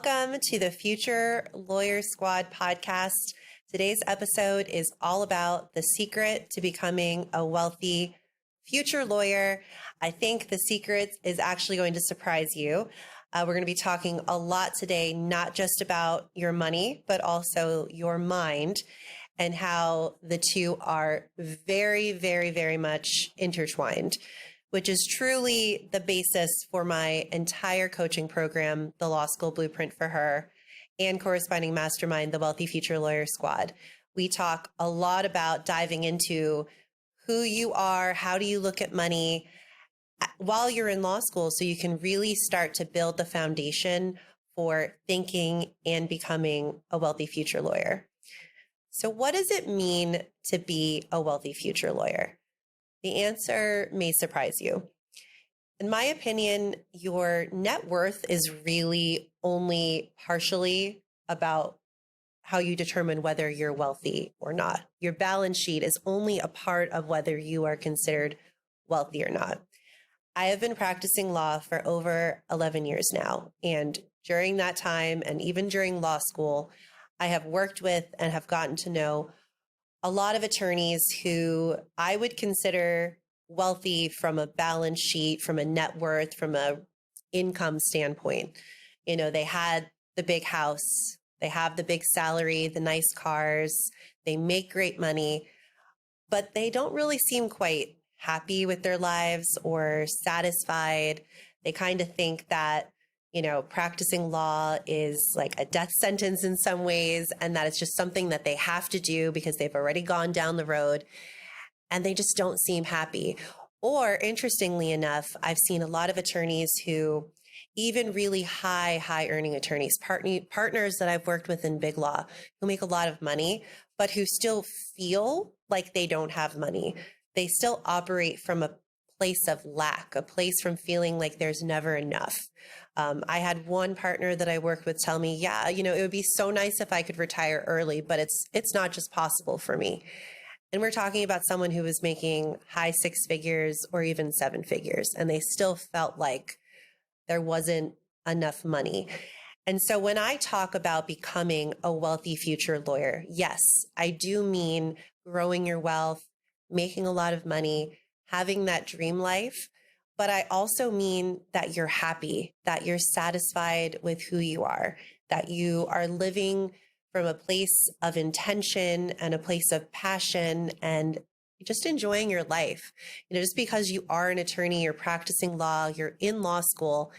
Welcome to the Future Lawyer Squad podcast. Today's episode is all about the secret to becoming a wealthy future lawyer. I think the secret is actually going to surprise you. We're going to be talking a lot today, not just about your money, but also your mind and how the two are very, very, very much intertwined, which is truly the basis for my entire coaching program, the Law School Blueprint for Her, and corresponding mastermind, the Wealthy Future Lawyer Squad. We talk a lot about diving into who you are, how do you look at money while you're in law school, so you can really start to build the foundation for thinking and becoming a wealthy future lawyer. So what does it mean to be a wealthy future lawyer? The answer may surprise you. In my opinion, your net worth is really only partially about how you determine whether you're wealthy or not. Your balance sheet is only a part of whether you are considered wealthy or not. I have been practicing law for over 11 years now. And during that time, and even during law school, I have worked with and have gotten to know a lot of attorneys who I would consider wealthy from a balance sheet, from a net worth, from a income standpoint. You know, they had the big house, they have the big salary, the nice cars, they make great money, but they don't really seem quite happy with their lives or satisfied. They kind of think that, you know, practicing law is like a death sentence in some ways, and that it's just something that they have to do because they've already gone down the road and they just don't seem happy. Or interestingly enough, I've seen a lot of attorneys who, even really high earning attorneys, partners that I've worked with in big law, who make a lot of money, but who still feel like they don't have money. They still operate from a place of lack, a place from feeling like there's never enough. I had one partner that I worked with tell me, yeah, you know, it would be so nice if I could retire early, but it's not just possible for me. And we're talking about someone who was making high six figures or even seven figures, and they still felt like there wasn't enough money. And so when I talk about becoming a wealthy future lawyer, yes, I do mean growing your wealth, making a lot of money, having that dream life. But I also mean that you're happy, that you're satisfied with who you are, that you are living from a place of intention and a place of passion and just enjoying your life. You know, just because you are an attorney, you're practicing law, you're in law school,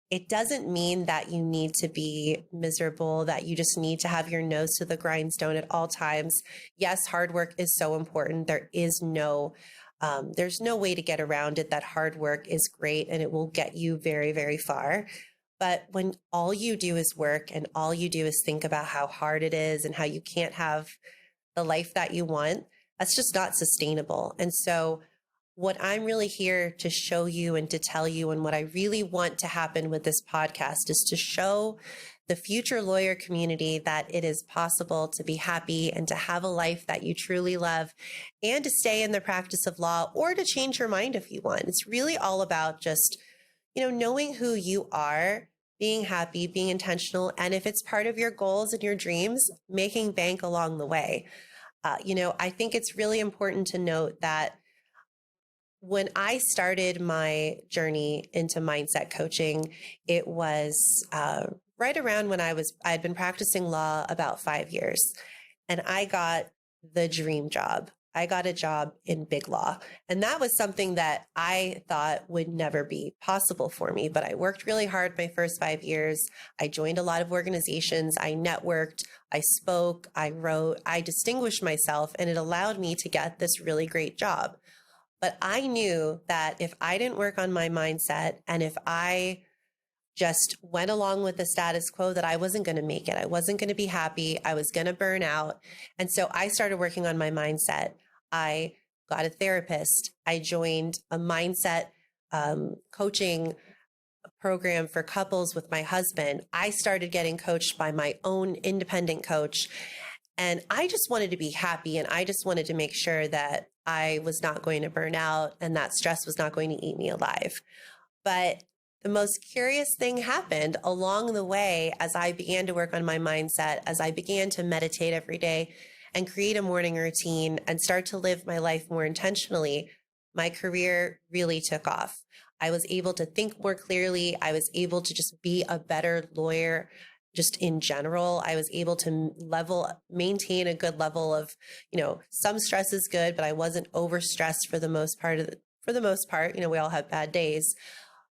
it doesn't mean that you need to be miserable, that you just need to have your nose to the grindstone at all times. Yes, hard work is so important. There's no way to get around it, that hard work is great and it will get you very, very far. But when all you do is work and all you do is think about how hard it is and how you can't have the life that you want, that's just not sustainable. And so what I'm really here to show you and to tell you, and what I really want to happen with this podcast, is to show the future lawyer community that it is possible to be happy and to have a life that you truly love and to stay in the practice of law or to change your mind if you want. It's really all about just, you know, knowing who you are, being happy, being intentional, and if it's part of your goals and your dreams, making bank along the way. You know, I think it's really important to note that when I started my journey into mindset coaching, it was right around when I had been practicing law about 5 years, and I got the dream job. I got a job in big law, and that was something that I thought would never be possible for me. But I worked really hard my first 5 years. I joined a lot of organizations. I networked, I spoke, I wrote, I distinguished myself, and it allowed me to get this really great job. But I knew that if I didn't work on my mindset and if I just went along with the status quo, that I wasn't going to make it. I wasn't going to be happy. I was going to burn out. And so I started working on my mindset. I got a therapist. I joined a mindset coaching program for couples with my husband. I started getting coached by my own independent coach. And I just wanted to be happy, and I just wanted to make sure that I was not going to burn out and that stress was not going to eat me alive. But the most curious thing happened along the way as I began to work on my mindset, as I began to meditate every day and create a morning routine and start to live my life more intentionally. My career really took off. I was able to think more clearly. I was able to just be a better lawyer. Just in general, I was able to maintain a good level of, some stress is good, but I wasn't overstressed for the most part we all have bad days.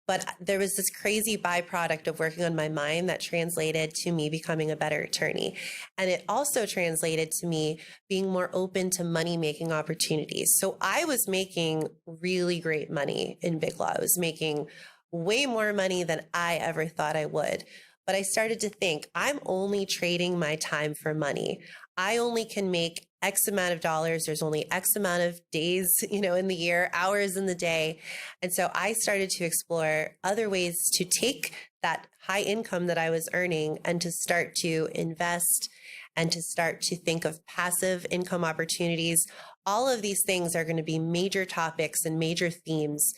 But there was this crazy byproduct of working on my mind that translated to me becoming a better attorney. And it also translated to me being more open to money making opportunities. So I was making really great money in Big Law. I was making way more money than I ever thought I would. But I started to think, I'm only trading my time for money. I only can make X amount of dollars. There's only X amount of days, in the year, hours in the day. And so I started to explore other ways to take that high income that I was earning and to start to invest and to start to think of passive income opportunities. All of these things are going to be major topics and major themes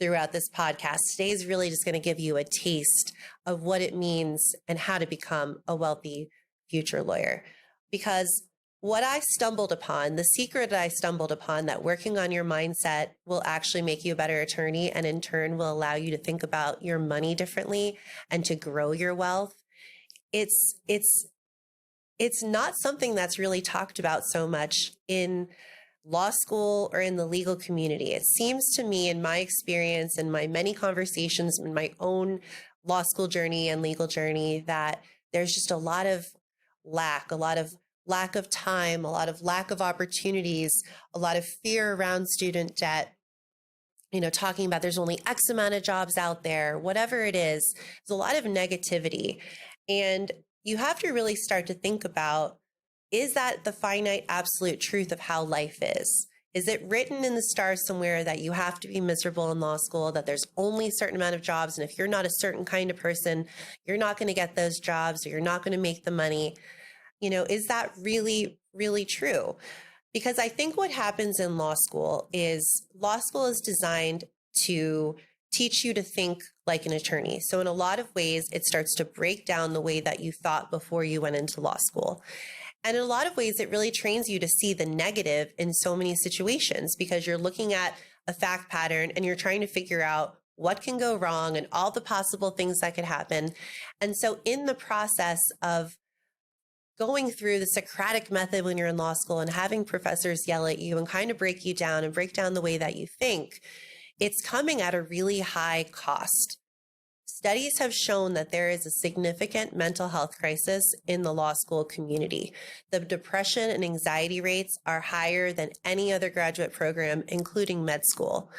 throughout this podcast. Today is really just going to give you a taste of what it means and how to become a wealthy future lawyer. Because what I stumbled upon, the secret that I stumbled upon, that working on your mindset will actually make you a better attorney and in turn will allow you to think about your money differently and to grow your wealth. It's not something that's really talked about so much in law school or in the legal community. It seems to me, in my experience and my many conversations in my own law school journey and legal journey, that there's just a lot of lack of time, a lot of lack of opportunities, a lot of fear around student debt, talking about there's only X amount of jobs out there, whatever it is, there's a lot of negativity. And you have to really start to think about, is that the finite absolute truth of how life is? Is it written in the stars somewhere that you have to be miserable in law school, that there's only a certain amount of jobs, and if you're not a certain kind of person, you're not going to get those jobs or you're not going to make the money? Is that really, really true? Because I think what happens in law school is designed to teach you to think like an attorney. So in a lot of ways, it starts to break down the way that you thought before you went into law school. And in a lot of ways, it really trains you to see the negative in so many situations, because you're looking at a fact pattern and you're trying to figure out what can go wrong and all the possible things that could happen. And so in the process of going through the Socratic method when you're in law school and having professors yell at you and kind of break you down and break down the way that you think, it's coming at a really high cost. Studies have shown that there is a significant mental health crisis in the law school community. The depression and anxiety rates are higher than any other graduate program, including med school.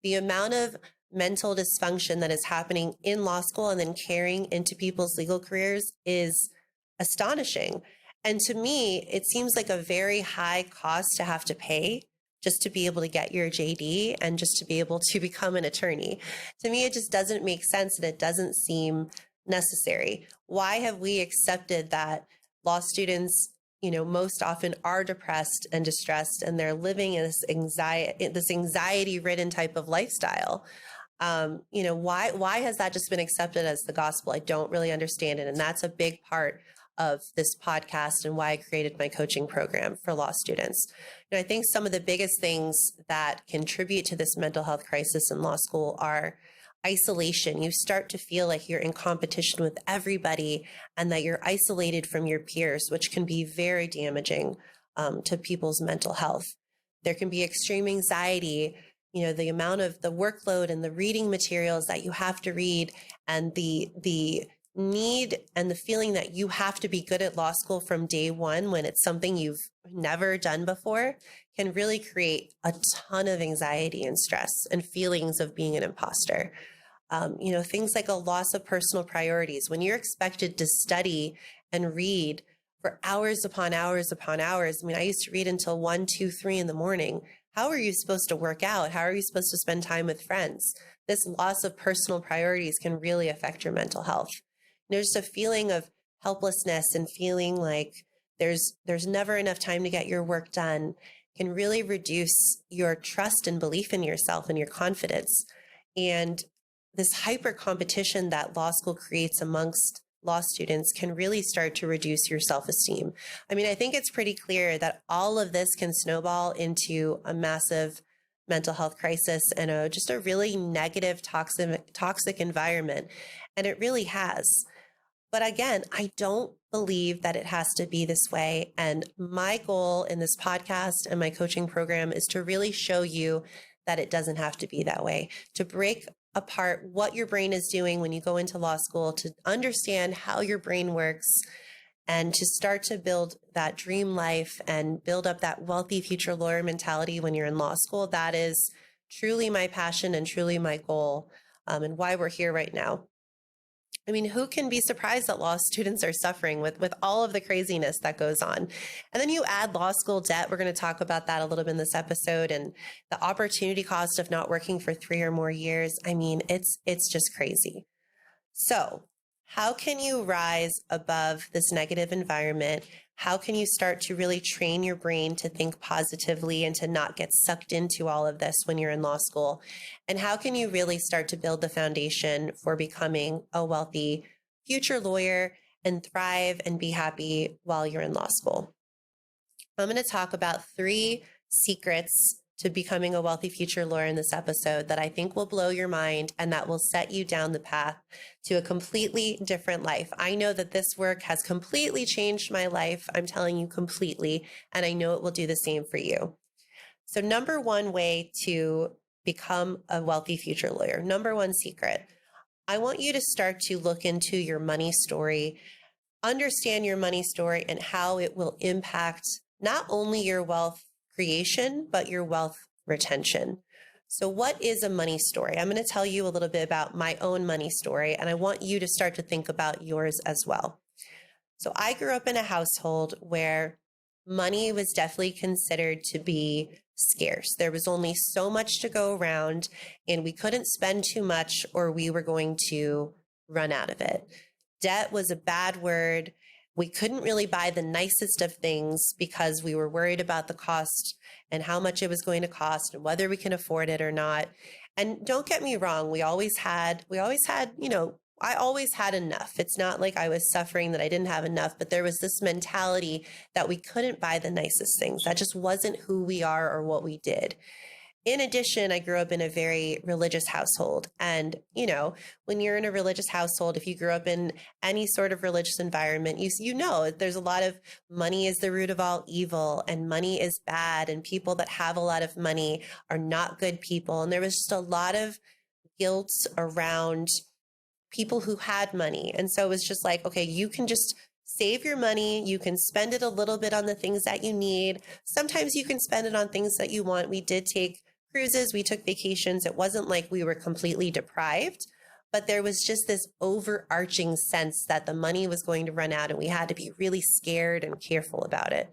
The amount of mental dysfunction that is happening in law school and then carrying into people's legal careers is astonishing. And to me, it seems like a very high cost to have to pay just to be able to get your JD and just to be able to become an attorney. To me, it just doesn't make sense and it doesn't seem necessary. Why have we accepted that law students, most often are depressed and distressed and they're living in this anxiety-ridden type of lifestyle? Why has that just been accepted as the gospel? I don't really understand it. And that's a big part of this podcast and why I created my coaching program for law students. I think some of the biggest things that contribute to this mental health crisis in law school are isolation. You start to feel like you're in competition with everybody and that you're isolated from your peers, which can be very damaging to people's mental health. There can be extreme anxiety, the amount of the workload and the reading materials that you have to read, and the need and the feeling that you have to be good at law school from day one when it's something you've never done before can really create a ton of anxiety and stress and feelings of being an imposter. Things like a loss of personal priorities. When you're expected to study and read for hours upon hours upon hours. I used to read until 1, 2, 3 in the morning. How are you supposed to work out? How are you supposed to spend time with friends? This loss of personal priorities can really affect your mental health. There's a feeling of helplessness and feeling like there's never enough time to get your work done can really reduce your trust and belief in yourself and your confidence. And this hyper competition that law school creates amongst law students can really start to reduce your self-esteem. I mean, I think it's pretty clear that all of this can snowball into a massive mental health crisis and just a really negative, toxic environment. And it really has. But again, I don't believe that it has to be this way. And my goal in this podcast and my coaching program is to really show you that it doesn't have to be that way, to break apart what your brain is doing when you go into law school, to understand how your brain works, and to start to build that dream life and build up that wealthy future lawyer mentality when you're in law school. That is truly my passion and truly my goal, and why we're here right now. I mean, who can be surprised that law students are suffering with all of the craziness that goes on? And then you add law school debt. We're going to talk about that a little bit in this episode, and the opportunity cost of not working for 3 or more years. I mean, it's just crazy. So how can you rise above this negative environment? How can you start to really train your brain to think positively and to not get sucked into all of this when you're in law school? And how can you really start to build the foundation for becoming a wealthy future lawyer and thrive and be happy while you're in law school? I'm going to talk about 3 secrets to becoming a wealthy future lawyer in this episode that I think will blow your mind and that will set you down the path to a completely different life. I know that this work has completely changed my life. I'm telling you completely, and I know it will do the same for you. So number 1 way to become a wealthy future lawyer, number 1 secret, I want you to start to look into your money story, understand your money story and how it will impact not only your wealth creation, but your wealth retention. So what is a money story? I'm going to tell you a little bit about my own money story, and I want you to start to think about yours as well. So I grew up in a household where money was definitely considered to be scarce. There was only so much to go around, and we couldn't spend too much or we were going to run out of it. Debt was a bad word. We couldn't really buy the nicest of things because we were worried about the cost and how much it was going to cost and whether we can afford it or not. And don't get me wrong, we always had, I always had enough. It's not like I was suffering that I didn't have enough, but there was this mentality that we couldn't buy the nicest things. That just wasn't who we are or what we did. In addition, I grew up in a very religious household. And, when you're in a religious household, if you grew up in any sort of religious environment, you know there's a lot of money is the root of all evil and money is bad. And people that have a lot of money are not good people. And there was just a lot of guilt around people who had money. And so it was just like, okay, you can just save your money. You can spend it a little bit on the things that you need. Sometimes you can spend it on things that you want. We did take cruises, we took vacations. It wasn't like we were completely deprived, but there was just this overarching sense that the money was going to run out and we had to be really scared and careful about it.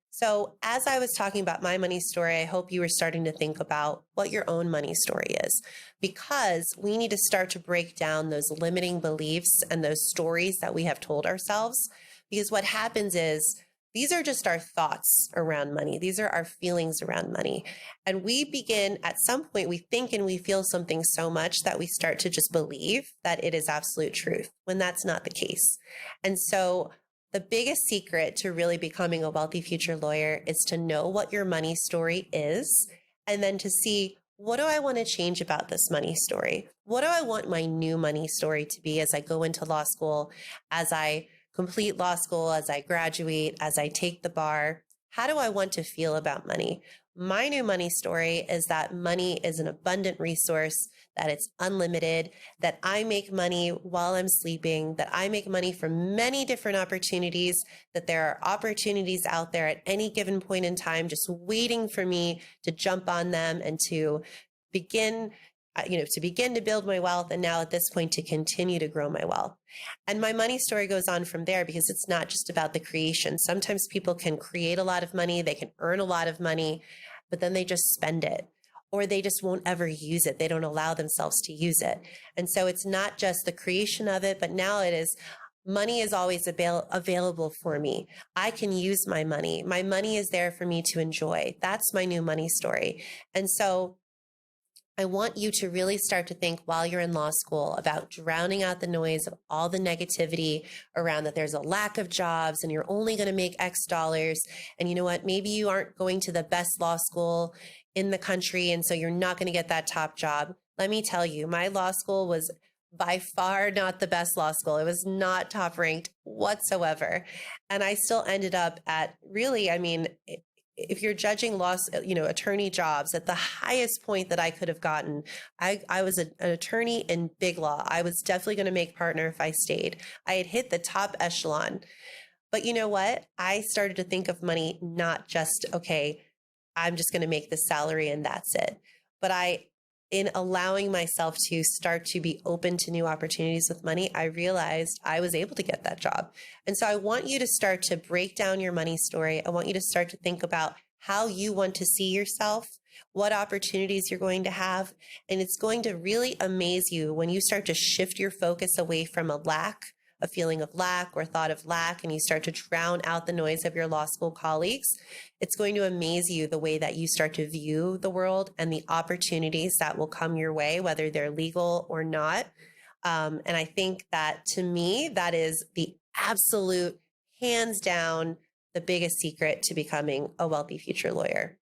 So as I was talking about my money story, I hope you were starting to think about what your own money story is, because we need to start to break down those limiting beliefs and those stories that we have told ourselves. Because what happens is these are just our thoughts around money. These are our feelings around money. And we begin at some point, we think and we feel something so much that we start to just believe that it is absolute truth when that's not the case. And so the biggest secret to really becoming a wealthy future lawyer is to know what your money story is, and then to see, what do I want to change about this money story? What do I want my new money story to be as I go into law school, as I complete law school, as I graduate, as I take the bar? How do I want to feel about money? My new money story is that money is an abundant resource, that it's unlimited, that I make money while I'm sleeping, that I make money from many different opportunities, that there are opportunities out there at any given point in time just waiting for me to jump on them and to begin to build my wealth, and now at this point to continue to grow my wealth. And my money story goes on from there, because it's not just about the creation. Sometimes people can create a lot of money, they can earn a lot of money, but then they just spend it, or they just won't ever use it. They don't allow themselves to use it. And so it's not just the creation of it, but now it is money is always available for me. I can use my money. My money is there for me to enjoy. That's my new money story. And so I want you to really start to think while you're in law school about drowning out the noise of all the negativity around that there's a lack of jobs and you're only going to make X dollars. And you know what? Maybe you aren't going to the best law school in the country, and so you're not going to get that top job. Let me tell you, my law school was by far not the best law school. It was not top ranked whatsoever. And I still ended up at really, I mean, if you're judging attorney jobs at the highest point that I could have gotten, I was an attorney in big law. I was definitely going to make partner if I stayed. I had hit the top echelon. But you know what? I started to think of money not just, okay, I'm just going to make this salary and that's it. But in allowing myself to start to be open to new opportunities with money, I realized I was able to get that job. And so I want you to start to break down your money story. I want you to start to think about how you want to see yourself, what opportunities you're going to have. And it's going to really amaze you when you start to shift your focus away from a feeling of lack or thought of lack, and you start to drown out the noise of your law school colleagues. It's going to amaze you the way that you start to view the world and the opportunities that will come your way, whether they're legal or not. And I think that, to me, that is the absolute, hands down, the biggest secret to becoming a wealthy future lawyer.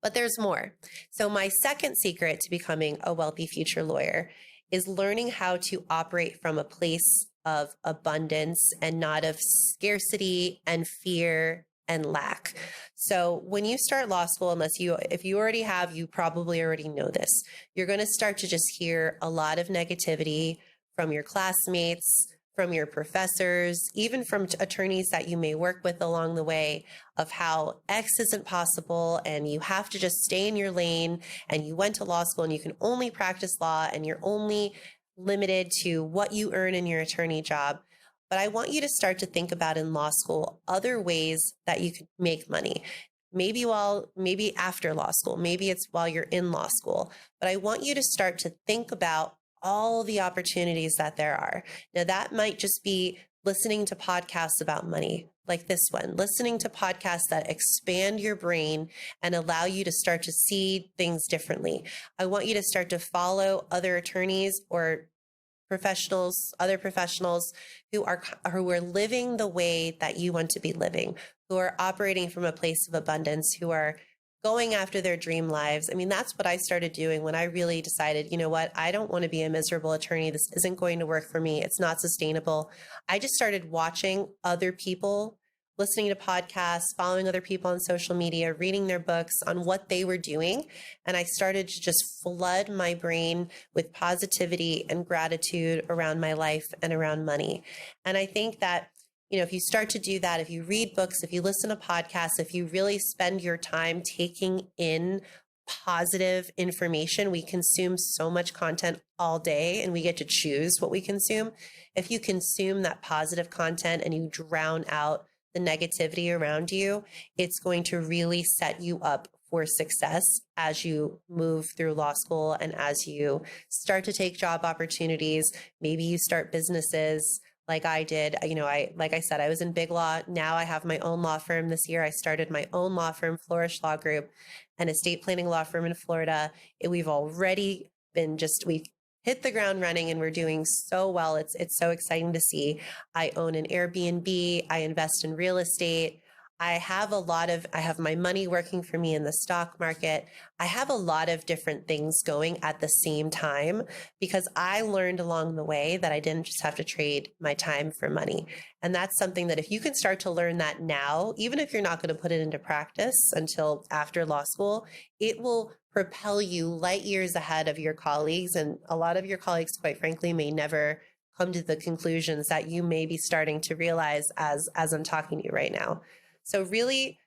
But there's more. So my second secret to becoming a wealthy future lawyer is learning how to operate from a place of abundance and not of scarcity and fear and lack. So when you start law school, if you already have, you probably already know this, you're going to start to just hear a lot of negativity from your classmates, from your professors, even from attorneys that you may work with along the way, of how X isn't possible and you have to just stay in your lane, and you went to law school and you can only practice law and you're only limited to what you earn in your attorney job. But I want you to start to think about in law school other ways that you can make money. Maybe after law school, maybe it's while you're in law school. But I want you to start to think about all the opportunities that there are. Now, that might just be listening to podcasts about money like this one, listening to podcasts that expand your brain and allow you to start to see things differently. I want you to start to follow other attorneys or other professionals who are living the way that you want to be living, who are operating from a place of abundance, who are going after their dream lives. I mean, that's what I started doing when I really decided, you know what, I don't want to be a miserable attorney. This isn't going to work for me. It's not sustainable. I just started watching other people, listening to podcasts, following other people on social media, reading their books on what they were doing. And I started to just flood my brain with positivity and gratitude around my life and around money. And I think that, if you start to do that, if you read books, if you listen to podcasts, if you really spend your time taking in positive information, we consume so much content all day and we get to choose what we consume. If you consume that positive content and you drown out the negativity around you, it's going to really set you up for success as you move through law school and as you start to take job opportunities. Maybe you start businesses like I did. Like I said, I was in big law. Now I have my own law firm. This year, I started my own law firm, Flourish Law Group, an estate planning law firm in Florida. We've hit the ground running and we're doing so well. It's so exciting to see. I own an Airbnb. I invest in real estate. I have my money working for me in the stock market. I have a lot of different things going at the same time because I learned along the way that I didn't just have to trade my time for money. And that's something that if you can start to learn that now, even if you're not going to put it into practice until after law school, it will propel you light years ahead of your colleagues. And a lot of your colleagues, quite frankly, may never come to the conclusions that you may be starting to realize as I'm talking to you right now. So really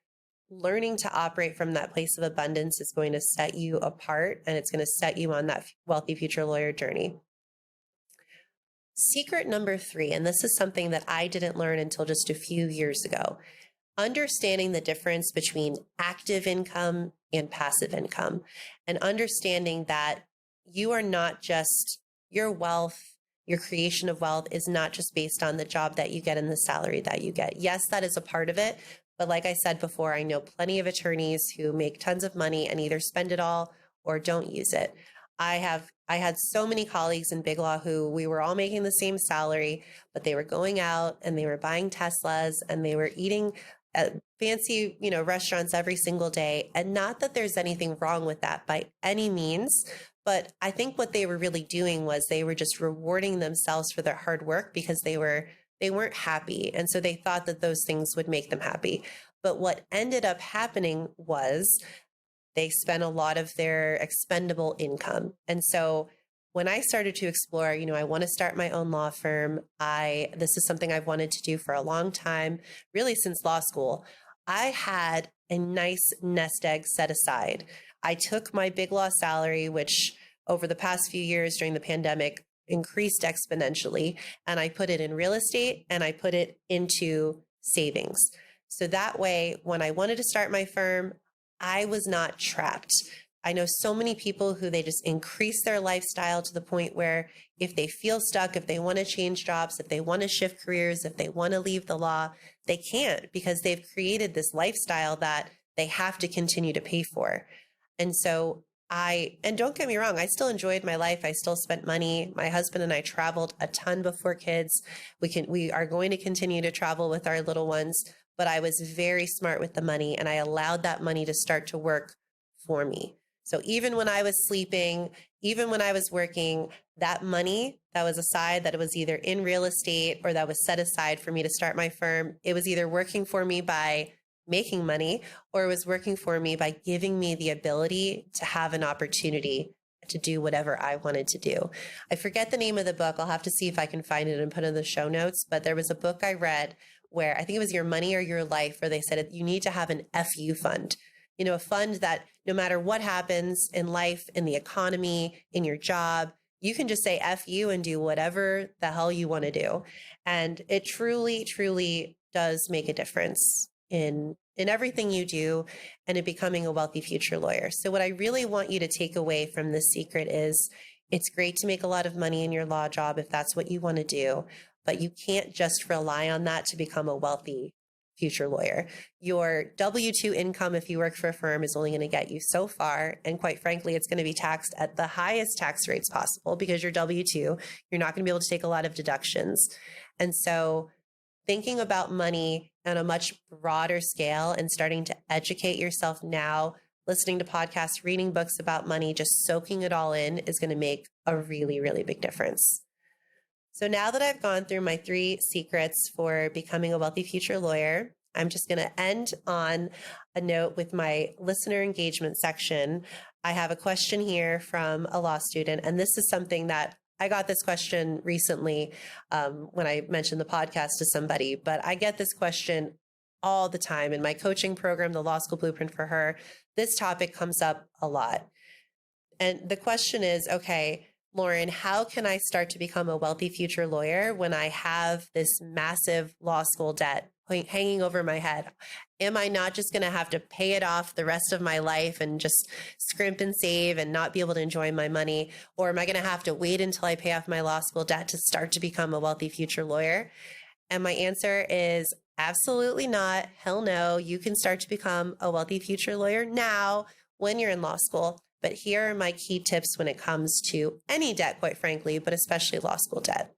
learning to operate from that place of abundance is going to set you apart, and it's going to set you on that wealthy future lawyer journey. Secret number 3, and this is something that I didn't learn until just a few years ago, understanding the difference between active income and passive income, and understanding that your wealth, your creation of wealth is not just based on the job that you get and the salary that you get. Yes, that is a part of it. But like I said before, I know plenty of attorneys who make tons of money and either spend it all or don't use it. I had so many colleagues in Big Law who we were all making the same salary, but they were going out and they were buying Teslas and they were eating at fancy, restaurants every single day. And not that there's anything wrong with that by any means, but I think what they were really doing was they were just rewarding themselves for their hard work because they weren't happy. And so they thought that those things would make them happy. But what ended up happening was they spent a lot of their expendable income. And so when I started to explore, I want to start my own law firm. This is something I've wanted to do for a long time, really since law school. I had a nice nest egg set aside. I took my Big Law salary, which over the past few years during the pandemic increased exponentially, and I put it in real estate and I put it into savings. So that way, when I wanted to start my firm, I was not trapped. I know so many people who they just increase their lifestyle to the point where if they feel stuck, if they want to change jobs, if they want to shift careers, if they want to leave the law, they can't because they've created this lifestyle that they have to continue to pay for. And so and don't get me wrong, I still enjoyed my life. I still spent money. My husband and I traveled a ton before kids. We are going to continue to travel with our little ones, but I was very smart with the money and I allowed that money to start to work for me. So even when I was sleeping, even when I was working, that money that was aside, that it was either in real estate or that was set aside for me to start my firm, it was either working for me by making money or it was working for me by giving me the ability to have an opportunity to do whatever I wanted to do. I forget the name of the book. I'll have to see if I can find it and put it in the show notes. But there was a book I read where I think it was Your Money or Your Life, where they said you need to have an FU fund. A fund that no matter what happens in life, in the economy, in your job, you can just say F you and do whatever the hell you want to do. And it truly, truly does make a difference in everything you do and in becoming a wealthy future lawyer. So what I really want you to take away from this secret is it's great to make a lot of money in your law job if that's what you want to do, but you can't just rely on that to become a wealthy future lawyer. Your W-2 income, if you work for a firm, is only going to get you so far. And quite frankly, it's going to be taxed at the highest tax rates possible because you're W-2. You're not going to be able to take a lot of deductions. And so thinking about money on a much broader scale and starting to educate yourself now, listening to podcasts, reading books about money, just soaking it all in is going to make a really, really big difference. So now that I've gone through my 3 secrets for becoming a wealthy future lawyer, I'm just going to end on a note with my listener engagement section. I have a question here from a law student, and this is something that I got this question recently when I mentioned the podcast to somebody, but I get this question all the time in my coaching program, the Law School Blueprint for Her. This topic comes up a lot. And the question is, okay, Lauren, how can I start to become a wealthy future lawyer when I have this massive law school debt hanging over my head? Am I not just going to have to pay it off the rest of my life and just scrimp and save and not be able to enjoy my money? Or am I going to have to wait until I pay off my law school debt to start to become a wealthy future lawyer? And my answer is absolutely not. Hell no. You can start to become a wealthy future lawyer now when you're in law school. But here are my key tips when it comes to any debt, quite frankly, but especially law school debt.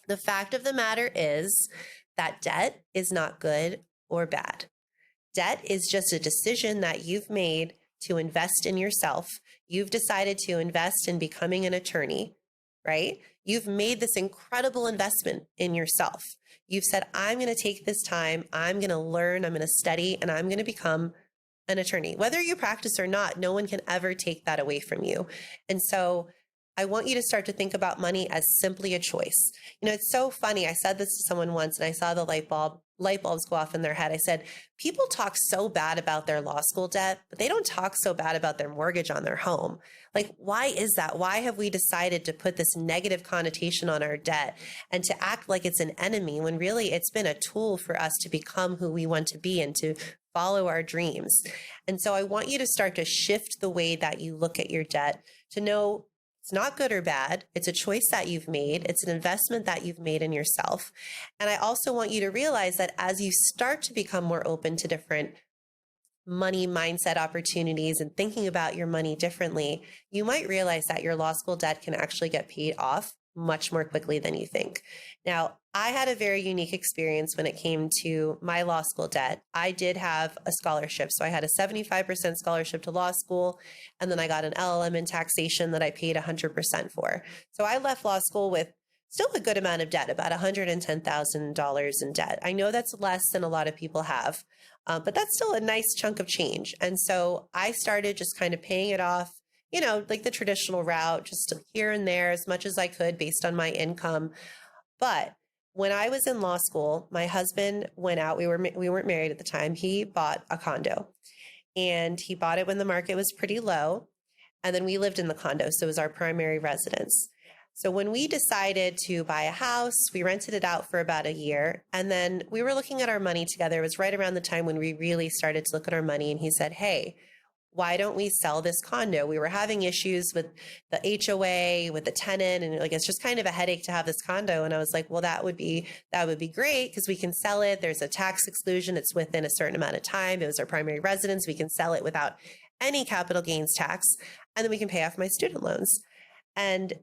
The fact of the matter is that debt is not good or bad. Debt is just a decision that you've made to invest in yourself. You've decided to invest in becoming an attorney, right? You've made this incredible investment in yourself. You've said, I'm going to take this time, I'm going to learn, I'm going to study, and I'm going to become an attorney. Whether you practice or not, no one can ever take that away from you. And so I want you to start to think about money as simply a choice. It's so funny. I said this to someone once and I saw the light bulbs go off in their head. I said, people talk so bad about their law school debt, but they don't talk so bad about their mortgage on their home. Like, why is that? Why have we decided to put this negative connotation on our debt and to act like it's an enemy when really it's been a tool for us to become who we want to be and to follow our dreams? And so I want you to start to shift the way that you look at your debt to know it's not good or bad. It's a choice that you've made. It's an investment that you've made in yourself. And I also want you to realize that as you start to become more open to different money mindset opportunities and thinking about your money differently, you might realize that your law school debt can actually get paid off much more quickly than you think. Now, I had a very unique experience when it came to my law school debt. I did have a scholarship. So I had a 75% scholarship to law school, and then I got an LLM in taxation that I paid 100% for. So I left law school with still a good amount of debt, about $110,000 in debt. I know that's less than a lot of people have, but that's still a nice chunk of change. And so I started just kind of paying it off, like the traditional route, just here and there as much as I could based on my income. But when I was in law school, my husband went out. We weren't married at the time. He bought a condo, and he bought it when the market was pretty low. And then we lived in the condo, so it was our primary residence. So when we decided to buy a house, we rented it out for about a year. And then we were looking at our money together. It was right around the time when we really started to look at our money. And he said, "Hey, why don't we sell this condo?" We were having issues with the HOA, with the tenant, and like it's just kind of a headache to have this condo. And I was like, well, that would be great because we can sell it. There's a tax exclusion. It's within a certain amount of time. It was our primary residence. We can sell it without any capital gains tax, and then we can pay off my student loans. And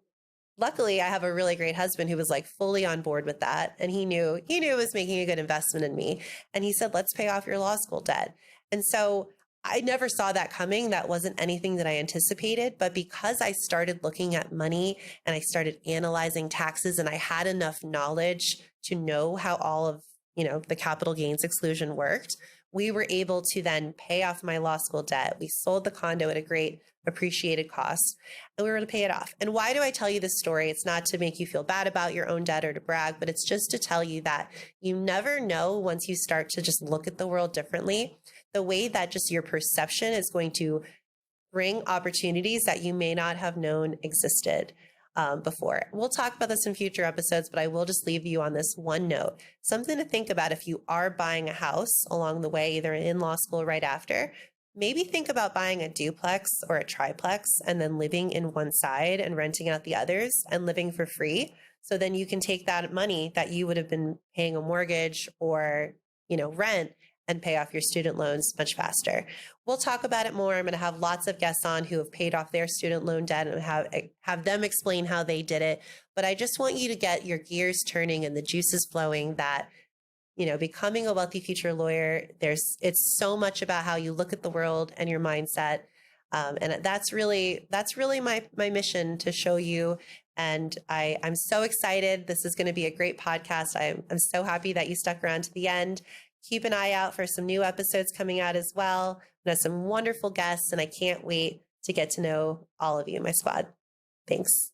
luckily, I have a really great husband who was like fully on board with that. And he knew it was making a good investment in me. And he said, "Let's pay off your law school debt." And so I never saw that coming. That wasn't anything that I anticipated. But because I started looking at money and I started analyzing taxes, and I had enough knowledge to know how all of, the capital gains exclusion worked, we were able to then pay off my law school debt. We sold the condo at a great appreciated cost, and we were able to pay it off. And why do I tell you this story? It's not to make you feel bad about your own debt or to brag, but it's just to tell you that you never know, once you start to just look at the world differently, the way that just your perception is going to bring opportunities that you may not have known existed before. We'll talk about this in future episodes, but I will just leave you on this one note. Something to think about if you are buying a house along the way, either in law school or right after. Maybe think about buying a duplex or a triplex and then living in one side and renting out the others and living for free. So then you can take that money that you would have been paying a mortgage or, rent, and pay off your student loans much faster. We'll talk about it more. I'm going to have lots of guests on who have paid off their student loan debt and have them explain how they did it. But I just want you to get your gears turning and the juices flowing that, becoming a wealthy future lawyer, it's so much about how you look at the world and your mindset. And that's really my mission to show you. And I'm so excited. This is going to be a great podcast. I'm so happy that you stuck around to the end. Keep an eye out for some new episodes coming out as well. We have some wonderful guests, and I can't wait to get to know all of you, my squad. Thanks.